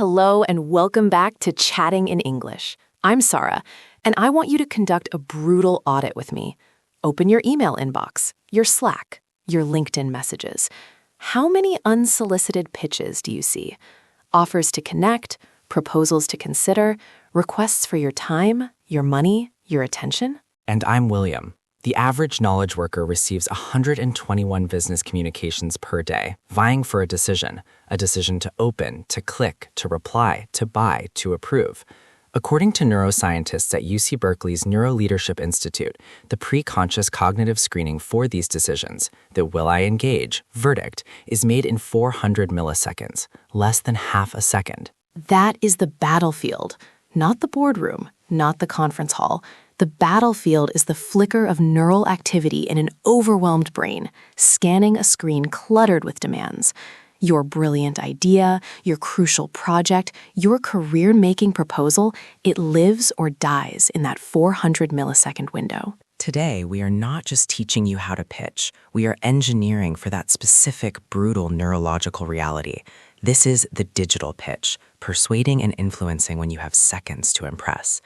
Hello and welcome back to Chatting in English. I'm Sarah, and I want you to conduct a brutal audit with me. Open your email inbox, your Slack, your LinkedIn messages. How many unsolicited pitches do you see? Offers to connect, proposals to consider, requests for your time, your money, your attention? And I'm William. The average knowledge worker receives 121 business communications per day, vying for a decision to open, to click, to reply, to buy, to approve. According to neuroscientists at UC Berkeley's Neuroleadership Institute, the pre-conscious cognitive screening for these decisions, the will I engage verdict, is made in 400 milliseconds, less than half a second. That is the battlefield, not the boardroom, not the conference hall. The battlefield is the flicker of neural activity in an overwhelmed brain, scanning a screen cluttered with demands. Your brilliant idea, your crucial project, your career-making proposal, it lives or dies in that 400 millisecond window. Today, we are not just teaching you how to pitch. We are engineering for that specific, brutal neurological reality. This is the digital pitch, persuading and influencing when you have seconds to impress.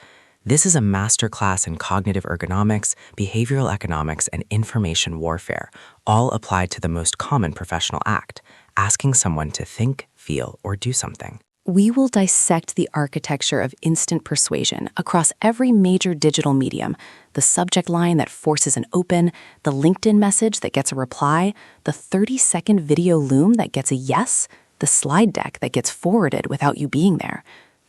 This is a masterclass in cognitive ergonomics, behavioral economics, and information warfare, all applied to the most common professional act, asking someone to think, feel, or do something. We will dissect the architecture of instant persuasion across every major digital medium, the subject line that forces an open, the LinkedIn message that gets a reply, the 30-second video loom that gets a yes, the slide deck that gets forwarded without you being there.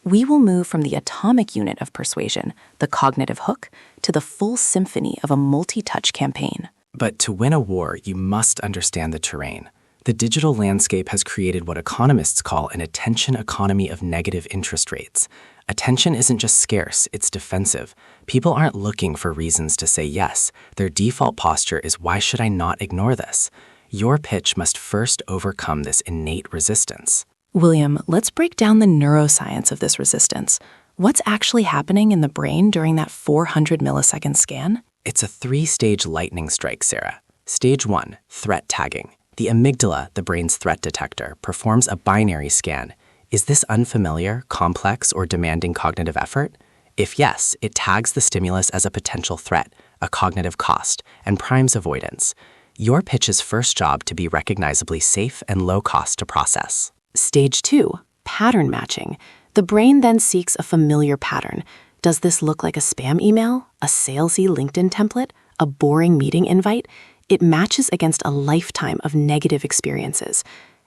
We will move from the atomic unit of persuasion, the cognitive hook, to the full symphony of a multi-touch campaign. But to win a war, you must understand the terrain. The digital landscape has created what economists call an attention economy of negative interest rates. Attention isn't just scarce, it's defensive. People aren't looking for reasons to say yes. Their default posture is, why should I not ignore this? Your pitch must first overcome this innate resistance. William, let's break down the neuroscience of this resistance. What's actually happening in the brain during that 400 millisecond scan? It's a 3-stage lightning strike, Sarah. Stage 1, threat tagging. The amygdala, the brain's threat detector, performs a binary scan. Is this unfamiliar, complex, or demanding cognitive effort? If yes, it tags the stimulus as a potential threat, a cognitive cost, and primes avoidance. Your pitch's first job to be recognizably safe and low cost to process. Stage 2, pattern matching. The brain then seeks a familiar pattern. Does this look like a spam email, a salesy LinkedIn template, a boring meeting invite? It matches against a lifetime of negative experiences.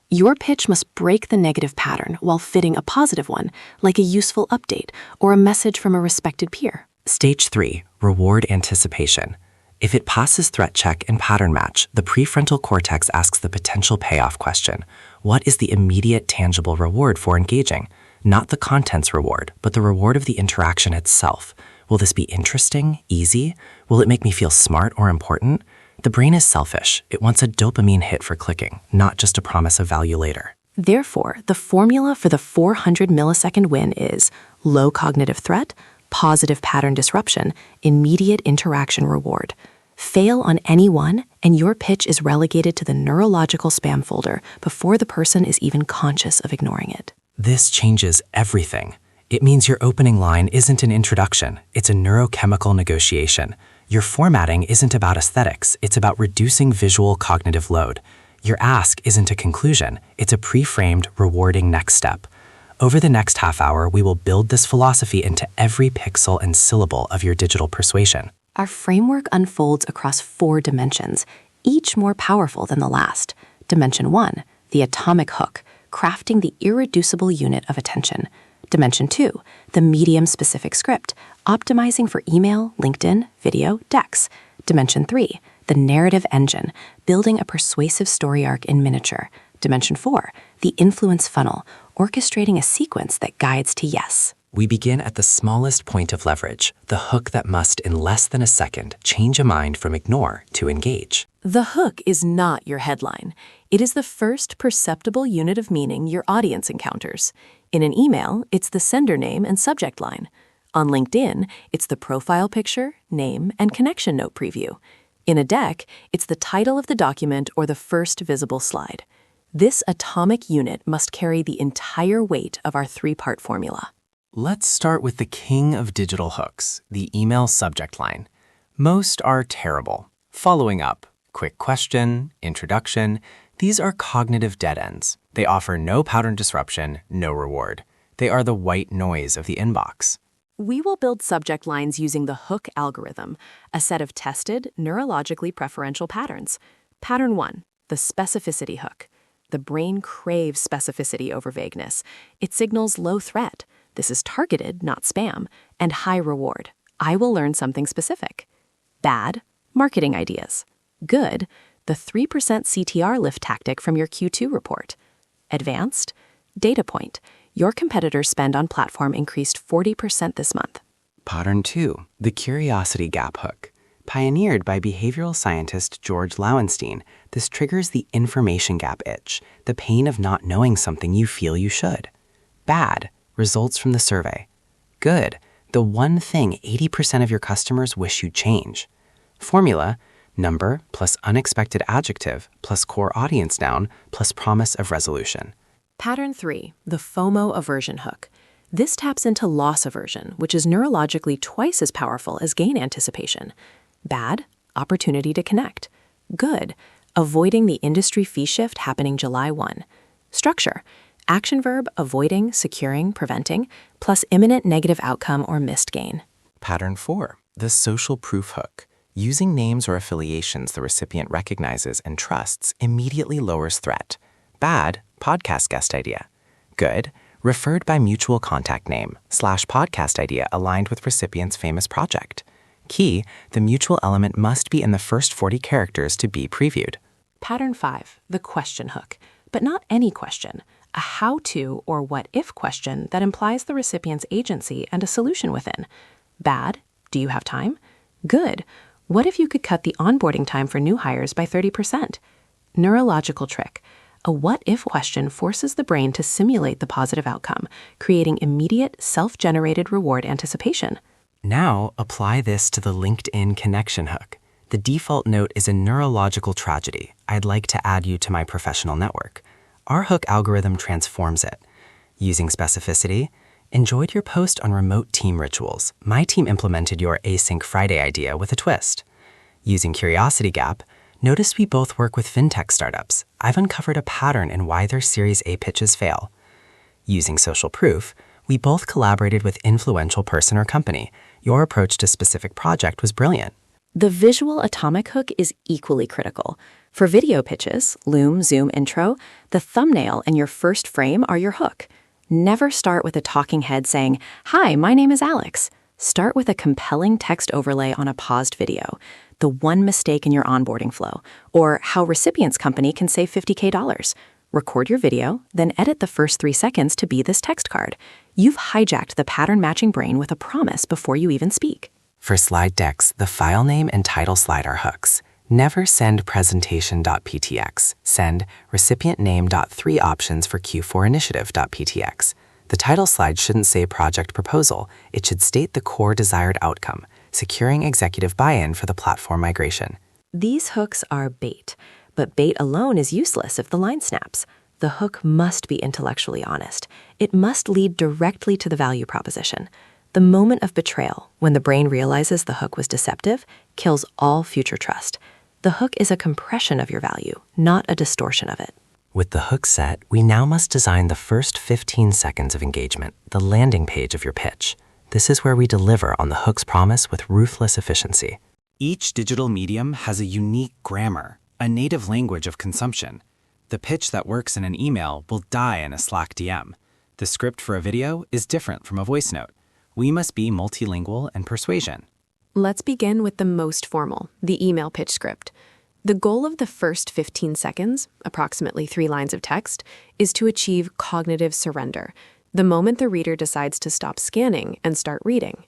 Your pitch must break the negative pattern while fitting a positive one, like a useful update or a message from a respected peer. Stage 3, reward anticipation. If it passes threat check and pattern match, the prefrontal cortex asks the potential payoff question. What is the immediate tangible reward for engaging? Not the content's reward, but the reward of the interaction itself. Will this be interesting, easy? Will it make me feel smart or important? The brain is selfish. It wants a dopamine hit for clicking, not just a promise of value later. Therefore, the formula for the 400 millisecond win is low cognitive threat, positive pattern disruption, immediate interaction reward. Fail on any one, and your pitch is relegated to the neurological spam folder before the person is even conscious of ignoring it. This changes everything. It means your opening line isn't an introduction, it's a neurochemical negotiation. Your formatting isn't about aesthetics, it's about reducing visual cognitive load. Your ask isn't a conclusion, it's a pre-framed, rewarding next step. Over the next half hour, we will build this philosophy into every pixel and syllable of your digital persuasion. Our framework unfolds across 4 dimensions, each more powerful than the last. Dimension 1, the atomic hook, crafting the irreducible unit of attention. Dimension 2, the medium-specific script, optimizing for email, LinkedIn, video, decks. Dimension 3, the narrative engine, building a persuasive story arc in miniature. Dimension 4, the influence funnel, orchestrating a sequence that guides to yes. We begin at the smallest point of leverage, the hook that must, in less than a second, change a mind from ignore to engage. The hook is not your headline. It is the first perceptible unit of meaning your audience encounters. In an email, it's the sender name and subject line. On LinkedIn, it's the profile picture, name, and connection note preview. In a deck, it's the title of the document or the first visible slide. This atomic unit must carry the entire weight of our three-part formula. Let's start with the king of digital hooks, the email subject line. Most are terrible. Following up, quick question, introduction, these are cognitive dead ends. They offer no pattern disruption, no reward. They are the white noise of the inbox. We will build subject lines using the hook algorithm, a set of tested, neurologically preferential patterns. Pattern 1, the specificity hook. The brain craves specificity over vagueness. It signals low threat. This is targeted, not spam, and high reward. I will learn something specific. Bad, marketing ideas. Good, the 3% CTR lift tactic from your Q2 report. Advanced, data point. Your competitors' spend on platform increased 40% this month. Pattern 2, the curiosity gap hook. Pioneered by behavioral scientist George Lowenstein, this triggers the information gap itch, the pain of not knowing something you feel you should. Bad, results from the survey. Good, the one thing 80% of your customers wish you'd change. Formula, number plus unexpected adjective plus core audience noun plus promise of resolution. Pattern 3, the FOMO aversion hook. This taps into loss aversion, which is neurologically twice as powerful as gain anticipation. Bad, opportunity to connect. Good, avoiding the industry fee shift happening July 1. Structure, action verb avoiding, securing, preventing, plus imminent negative outcome or missed gain. Pattern 4, the social proof hook. Using names or affiliations the recipient recognizes and trusts immediately lowers threat. Bad, podcast guest idea. Good, referred by mutual contact name / podcast idea aligned with recipient's famous project. Key, the mutual element must be in the first 40 characters to be previewed. Pattern 5, the question hook, but not any question. A how-to or what-if question that implies the recipient's agency and a solution within. Bad, do you have time? Good, what if you could cut the onboarding time for new hires by 30%? Neurological trick. A what-if question forces the brain to simulate the positive outcome, creating immediate, self-generated reward anticipation. Now, apply this to the LinkedIn connection hook. The default note is a neurological tragedy. I'd like to add you to my professional network. Our hook algorithm transforms it. Using specificity, enjoyed your post on remote team rituals. My team implemented your Async Friday idea with a twist. Using curiosity gap, notice we both work with fintech startups. I've uncovered a pattern in why their Series A pitches fail. Using social proof, we both collaborated with influential person or company. Your approach to specific project was brilliant. The visual atomic hook is equally critical. For video pitches, Loom, Zoom intro, the thumbnail and your first frame are your hook. Never start with a talking head saying, "Hi, my name is Alex." Start with a compelling text overlay on a paused video, the one mistake in your onboarding flow, or how recipient's company can save $50K. Record your video, then edit the first 3 seconds to be this text card. You've hijacked the pattern-matching brain with a promise before you even speak. For slide decks, the file name and title slide are hooks. Never send presentation.ptx. Send recipient name.3 options for Q4 initiative.ptx. The title slide shouldn't say project proposal. It should state the core desired outcome, securing executive buy-in for the platform migration. These hooks are bait, but bait alone is useless if the line snaps. The hook must be intellectually honest. It must lead directly to the value proposition. The moment of betrayal, when the brain realizes the hook was deceptive, kills all future trust. The hook is a compression of your value, not a distortion of it. With the hook set, we now must design the first 15 seconds of engagement, the landing page of your pitch. This is where we deliver on the hook's promise with ruthless efficiency. Each digital medium has a unique grammar, a native language of consumption. The pitch that works in an email will die in a Slack DM. The script for a video is different from a voice note. We must be multilingual and persuasion. Let's begin with the most formal, the email pitch script. The goal of the first 15 seconds, approximately 3 lines of text, is to achieve cognitive surrender, the moment the reader decides to stop scanning and start reading.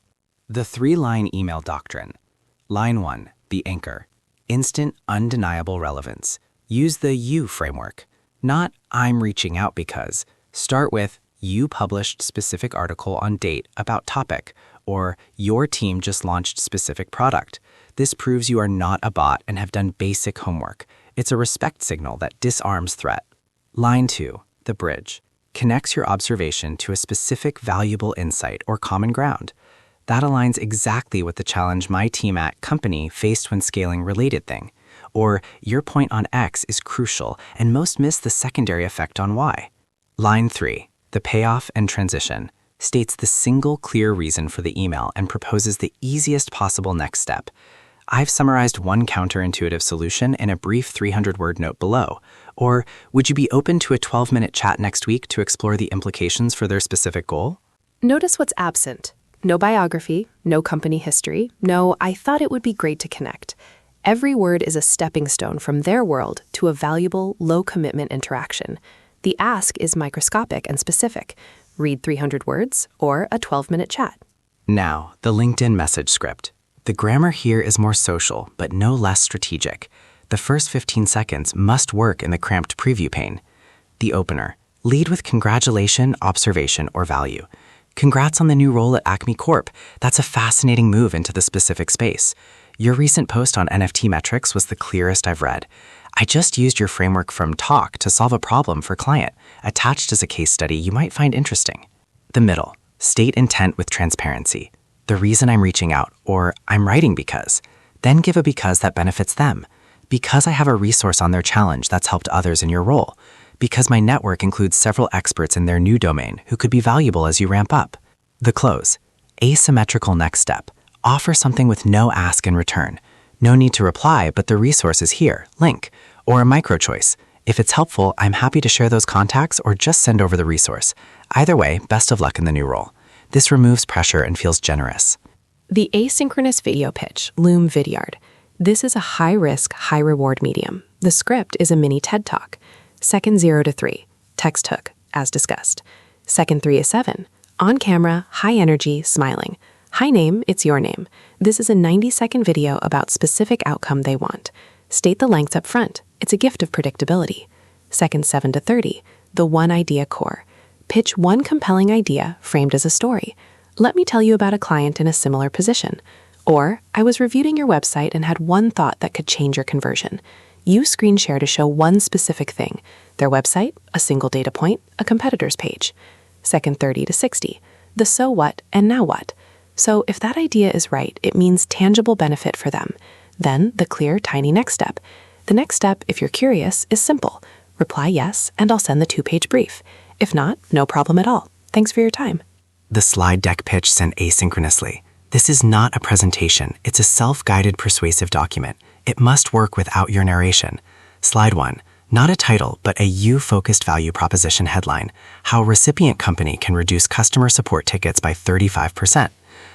The 3-line email doctrine. Line 1, the anchor. Instant, undeniable relevance. Use the you framework. Not I'm reaching out because. Start with you published specific article on date about topic, or your team just launched specific product. This proves you are not a bot and have done basic homework. It's a respect signal that disarms threat. Line 2, the bridge, connects your observation to a specific valuable insight or common ground. That aligns exactly with the challenge my team at company faced when scaling related thing. Or, your point on X is crucial and most miss the secondary effect on Y. Line 3, the payoff and transition, states the single clear reason for the email and proposes the easiest possible next step. I've summarized one counterintuitive solution in a brief 300-word note below. Or, would you be open to a 12-minute chat next week to explore the implications for their specific goal? Notice what's absent. No biography, no company history, no, I thought it would be great to connect. Every word is a stepping stone from their world to a valuable, low-commitment interaction. The ask is microscopic and specific. Read 300 words or a 12-minute chat. Now, the LinkedIn message script. The grammar here is more social, but no less strategic. The first 15 seconds must work in the cramped preview pane. The opener. Lead with congratulation, observation, or value. Congrats on the new role at Acme Corp. That's a fascinating move into the specific space. Your recent post on NFT metrics was the clearest I've read. I just used your framework from Talk to solve a problem for client, attached as a case study you might find interesting. The middle. State intent with transparency. The reason I'm reaching out, or I'm writing because. Then give a because that benefits them. Because I have a resource on their challenge that's helped others in your role. Because my network includes several experts in their new domain who could be valuable as you ramp up. The close. Asymmetrical next step. Offer something with no ask in return. No need to reply, but the resource is here, link. Or a micro choice. If it's helpful, I'm happy to share those contacts or just send over the resource. Either way, best of luck in the new role. This removes pressure and feels generous. The asynchronous video pitch, Loom Vidyard. This is a high-risk, high-reward medium. The script is a mini TED Talk. Second 0 to 3, text hook, as discussed. Second 3 is 7, on camera, high energy, smiling. Hi name, it's your name. This is a 90-second video about specific outcome they want. State the length up front. It's a gift of predictability. Second 7 to 30, the one idea core. Pitch one compelling idea framed as a story. Let me tell you about a client in a similar position. Or, I was reviewing your website and had one thought that could change your conversion. Use screen share to show one specific thing. Their website, a single data point, a competitor's page. Second 30 to 60, the so what and now what. So if that idea is right, it means tangible benefit for them. Then the clear, tiny next step. The next step, if you're curious, is simple. Reply yes, and I'll send the 2-page brief. If not, no problem at all. Thanks for your time. The slide deck pitch sent asynchronously. This is not a presentation. It's a self-guided persuasive document. It must work without your narration. Slide 1. Not a title, but a you-focused value proposition headline. How a recipient company can reduce customer support tickets by 35%.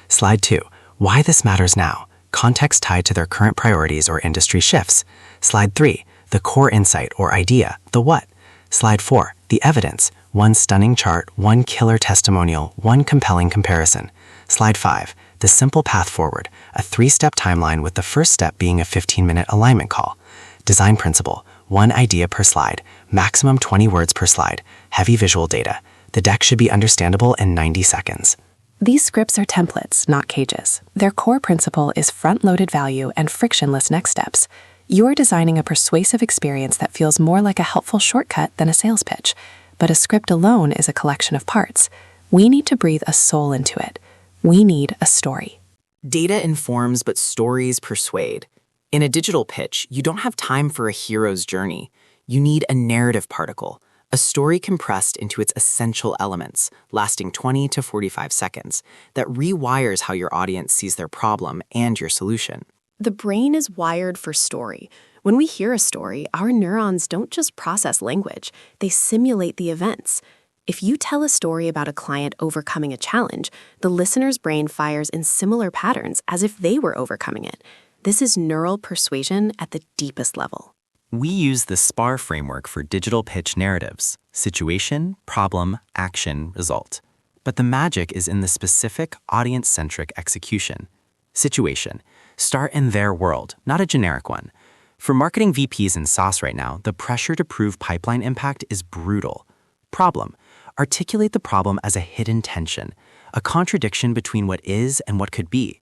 Slide 2. Why this matters now. Context tied to their current priorities or industry shifts. Slide 3. The core insight or idea, the what. Slide 4. The evidence. One stunning chart, one killer testimonial, one compelling comparison. Slide 5. The simple path forward, a 3-step timeline with the first step being a 15-minute alignment call. Design principle, one idea per slide, maximum 20 words per slide, heavy visual data. The deck should be understandable in 90 seconds. These scripts are templates, not cages. Their core principle is front-loaded value and frictionless next steps. You're designing a persuasive experience that feels more like a helpful shortcut than a sales pitch. But a script alone is a collection of parts. We need to breathe a soul into it. We need a story. Data informs, but stories persuade. In a digital pitch, you don't have time for a hero's journey. You need a narrative particle, a story compressed into its essential elements, lasting 20 to 45 seconds, that rewires how your audience sees their problem and your solution. The brain is wired for story. When we hear a story, our neurons don't just process language, they simulate the events. If you tell a story about a client overcoming a challenge, the listener's brain fires in similar patterns as if they were overcoming it. This is neural persuasion at the deepest level. We use the SPAR framework for digital pitch narratives: situation, problem, action, result. But the magic is in the specific, audience-centric execution. Situation. Start in their world, not a generic one. For marketing VPs in SaaS right now, the pressure to prove pipeline impact is brutal. Problem. Articulate the problem as a hidden tension, a contradiction between what is and what could be.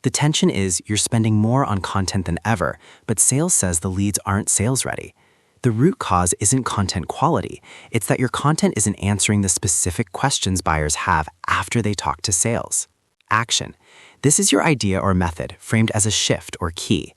The tension is you're spending more on content than ever, but sales says the leads aren't sales ready. The root cause isn't content quality. It's that your content isn't answering the specific questions buyers have after they talk to sales. Action. This is your idea or method framed as a shift or key.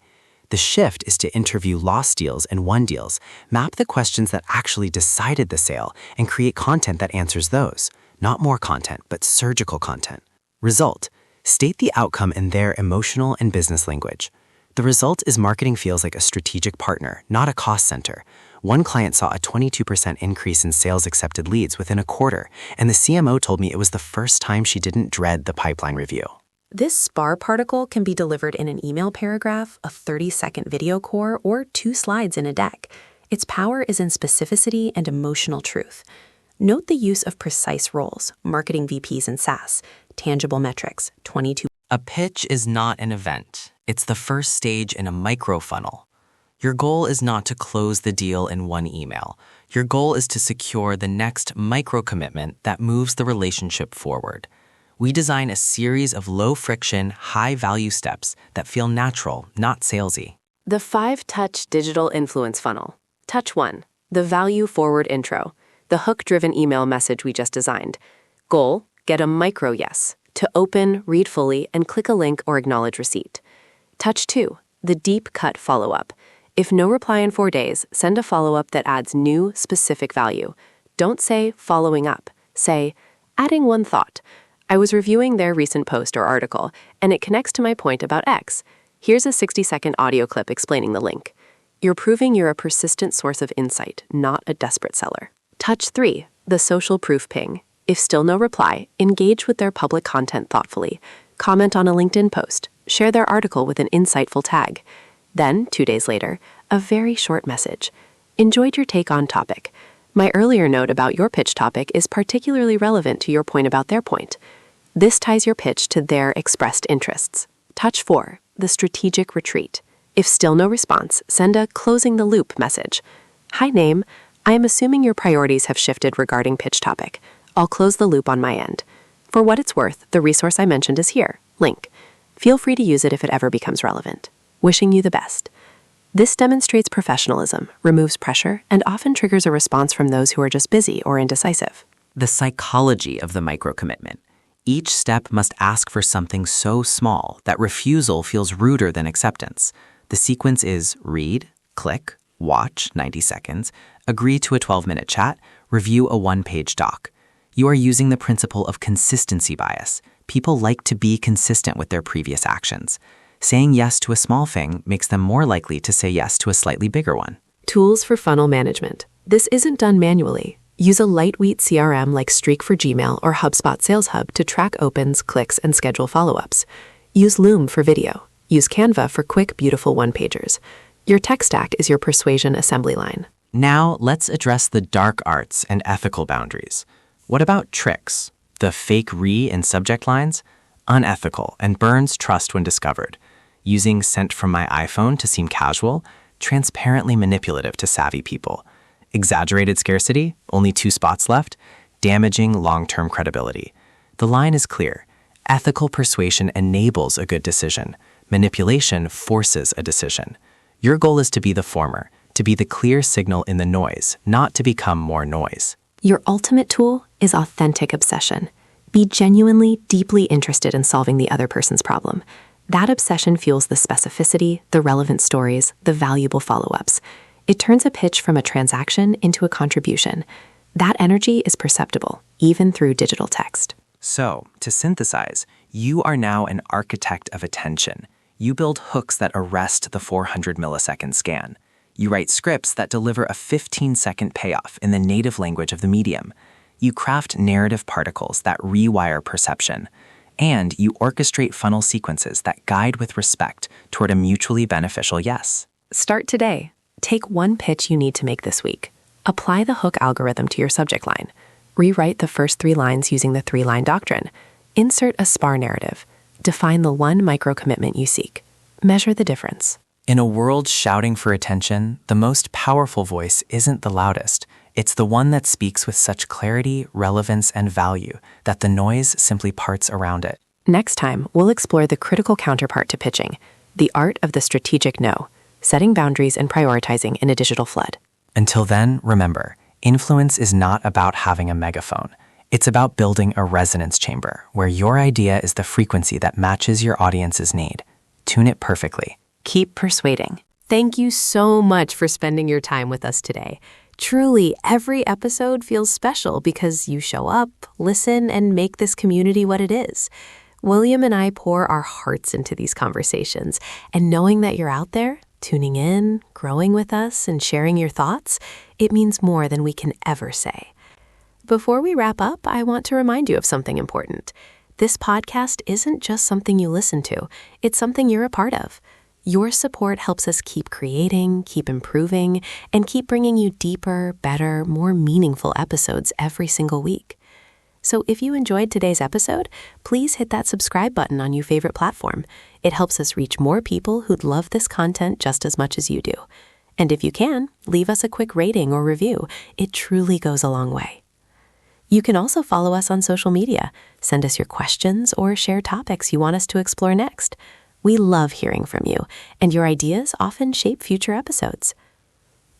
The shift is to interview lost deals and won deals, map the questions that actually decided the sale, and create content that answers those. Not more content, but surgical content. Result. State the outcome in their emotional and business language. The result is marketing feels like a strategic partner, not a cost center. One client saw a 22% increase in sales accepted leads within a quarter, and the CMO told me it was the first time she didn't dread the pipeline review. This SPAR particle can be delivered in an email paragraph, a 30-second video core, or 2 slides in a deck. Its power is in specificity and emotional truth. Note the use of precise roles, marketing VPs in SaaS, tangible metrics, 22. A pitch is not an event. It's the first stage in a micro-funnel. Your goal is not to close the deal in one email. Your goal is to secure the next micro-commitment that moves the relationship forward. We design a series of low-friction, high-value steps that feel natural, not salesy. The 5-touch digital influence funnel. Touch 1, the value-forward intro, the hook-driven email message we just designed. Goal, get a micro yes, to open, read fully, and click a link or acknowledge receipt. Touch 2, the deep cut follow-up. If no reply in 4 days, send a follow-up that adds new, specific value. Don't say following up. Say, adding one thought. I was reviewing their recent post or article, and it connects to my point about X. Here's a 60-second audio clip explaining the link. You're proving you're a persistent source of insight, not a desperate seller. Touch 3, the social proof ping. If still no reply, engage with their public content thoughtfully. Comment on a LinkedIn post. Share their article with an insightful tag. Then, 2 days later, a very short message. Enjoyed your take on topic. My earlier note about your pitch topic is particularly relevant to your point about their point. This ties your pitch to their expressed interests. Touch 4, the strategic retreat. If still no response, send a closing the loop message. Hi name, I am assuming your priorities have shifted regarding pitch topic. I'll close the loop on my end. For what it's worth, the resource I mentioned is here. Link. Feel free to use it if it ever becomes relevant. Wishing you the best. This demonstrates professionalism, removes pressure, and often triggers a response from those who are just busy or indecisive. The psychology of the micro-commitment. Each step must ask for something so small that refusal feels ruder than acceptance. The sequence is read, click, watch 90 seconds, agree to a 12-minute chat, review a 1-page doc. You are using the principle of consistency bias. People like to be consistent with their previous actions. Saying yes to a small thing makes them more likely to say yes to a slightly bigger one. Tools for funnel management. This isn't done manually. Use a lightweight CRM like Streak for Gmail or HubSpot Sales Hub to track opens, clicks, and schedule follow-ups. Use Loom for video. Use Canva for quick, beautiful one-pagers. Your tech stack is your persuasion assembly line. Now, let's address the dark arts and ethical boundaries. What about tricks? The fake re in subject lines? Unethical and burns trust when discovered. Using sent from my iPhone to seem casual? Transparently manipulative to savvy people. Exaggerated scarcity? Only 2 spots left? Damaging long-term credibility. The line is clear. Ethical persuasion enables a good decision. Manipulation forces a decision. Your goal is to be the former, to be the clear signal in the noise, not to become more noise. Your ultimate tool is authentic obsession. Be genuinely, deeply interested in solving the other person's problem. That obsession fuels the specificity, the relevant stories, the valuable follow-ups. It turns a pitch from a transaction into a contribution. That energy is perceptible, even through digital text. So, to synthesize, you are now an architect of attention. You build hooks that arrest the 400-millisecond scan. You write scripts that deliver a 15-second payoff in the native language of the medium. You craft narrative particles that rewire perception. And you orchestrate funnel sequences that guide with respect toward a mutually beneficial yes. Start today. Take one pitch you need to make this week. Apply the hook algorithm to your subject line. Rewrite the first 3 lines using the 3-line doctrine. Insert a SPAR narrative. Define the one micro-commitment you seek. Measure the difference. In a world shouting for attention, the most powerful voice isn't the loudest. It's the one that speaks with such clarity, relevance, and value that the noise simply parts around it. Next time, we'll explore the critical counterpart to pitching, the art of the strategic no, setting boundaries and prioritizing in a digital flood. Until then, remember, influence is not about having a megaphone. It's about building a resonance chamber where your idea is the frequency that matches your audience's need. Tune it perfectly. Keep persuading. Thank you so much for spending your time with us today. Truly, every episode feels special because you show up, listen, and make this community what it is. William and I pour our hearts into these conversations, and knowing that you're out there, tuning in, growing with us, and sharing your thoughts, it means more than we can ever say. Before we wrap up, I want to remind you of something important. This podcast isn't just something you listen to, it's something you're a part of. Your support helps us keep creating, keep improving, and keep bringing you deeper, better, more meaningful episodes every single week. So if you enjoyed today's episode, please hit that subscribe button on your favorite platform. It helps us reach more people who'd love this content just as much as you do. And if you can, leave us a quick rating or review. It truly goes a long way. You can also follow us on social media, send us your questions, or share topics you want us to explore next. We love hearing from you, and your ideas often shape future episodes.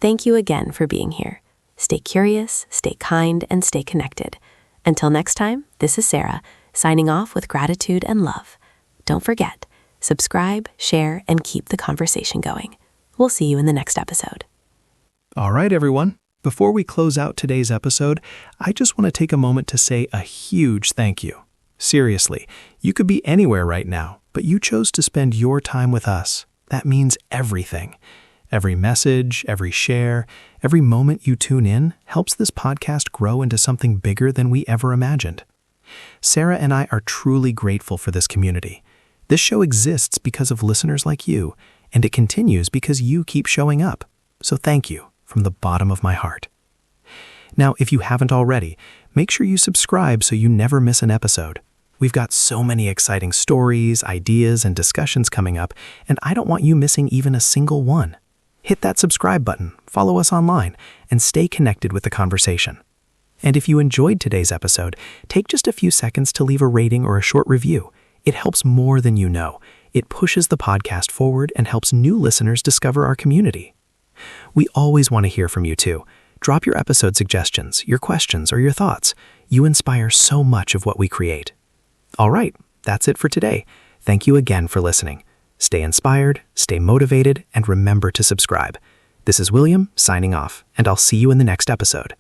Thank you again for being here. Stay curious, stay kind, and stay connected. Until next time, this is Sarah, signing off with gratitude and love. Don't forget, subscribe, share, and keep the conversation going. We'll see you in the next episode. All right, everyone. Before we close out today's episode, I just want to take a moment to say a huge thank you. Seriously, you could be anywhere right now, but you chose to spend your time with us. That means everything. Every message, every share, every moment you tune in helps this podcast grow into something bigger than we ever imagined. Sarah and I are truly grateful for this community. This show exists because of listeners like you, and it continues because you keep showing up. So thank you from the bottom of my heart. Now, if you haven't already, make sure you subscribe so you never miss an episode. We've got so many exciting stories, ideas, and discussions coming up, and I don't want you missing even a single one. Hit that subscribe button, follow us online, and stay connected with the conversation. And if you enjoyed today's episode, take just a few seconds to leave a rating or a short review. It helps more than you know. It pushes the podcast forward and helps new listeners discover our community. We always want to hear from you too. Drop your episode suggestions, your questions, or your thoughts. You inspire so much of what we create. All right, that's it for today. Thank you again for listening. Stay inspired, stay motivated, and remember to subscribe. This is William, signing off, and I'll see you in the next episode.